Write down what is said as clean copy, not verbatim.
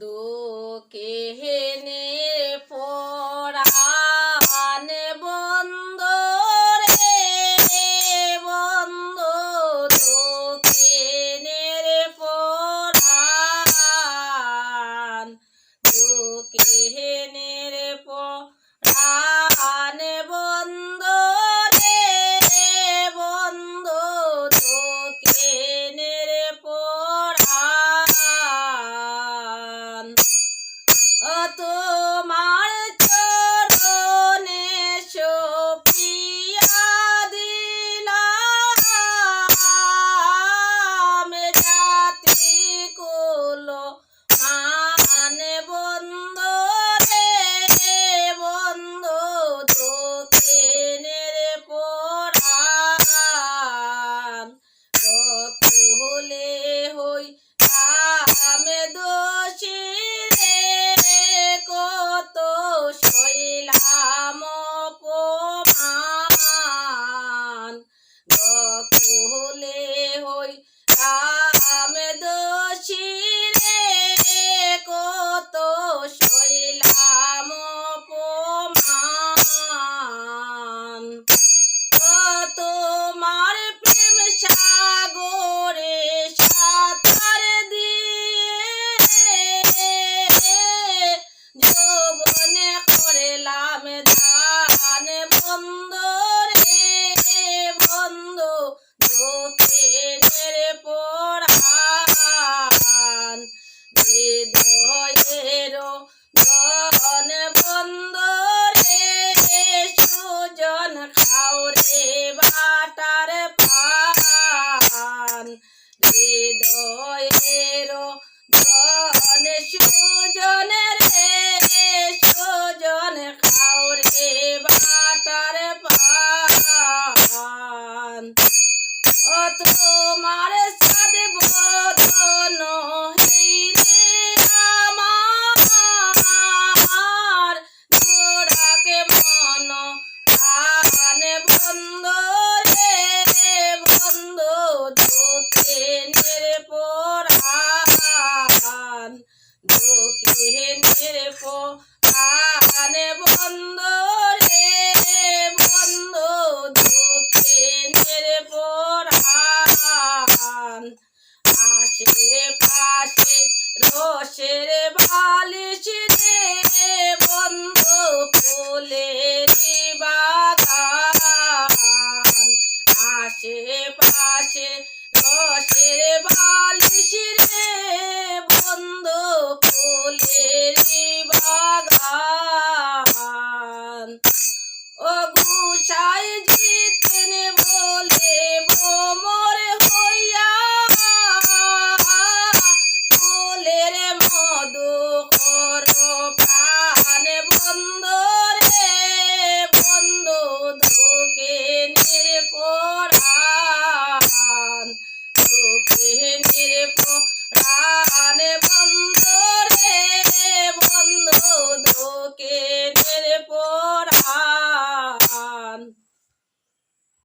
দুঃখের পরাণ বন্ধু রে বন্ধু, দুঃখের পরাণ, দুঃখের পরাণ বন্ধু রে বন্ধু, দুঃখের পরাণ। তোমার চরণে সপিয়া দিলাম জাতি কুল মান বন্ধু রে বন্ধু, দুঃখের পরাণ। কুলে হই আমি দোষী রে, কত শৈলাম অপমান। কুলে হই আমি দোষী রে, কত শৈলাম অপমান। তোমার প্রেম সাগরে সাঁতার দিয়ে যৌবনে করলাম দান বন্ধু রে বন্ধু, দুঃখের পরাণ। হৃদয়ের ধন বন্ধু রে সুজন খাও রে বাটার পান। হৃদয়ের ধন সুজন রে সুজন খাও রে বাটার পান। ও তোমার সাদ বদন হেরে আমার গোড়াকে মন প্রাণ বন্ধু রে বন্ধু, দুঃখের পরাণ, দুঃখের পরাণ বন্ধু রে বন্ধু, দুঃখের পরাণ। আশেপাশে রোষের বালিশ রে বন্ধু, ফুলের বাগান। আশেপাশে রোষের বালিশ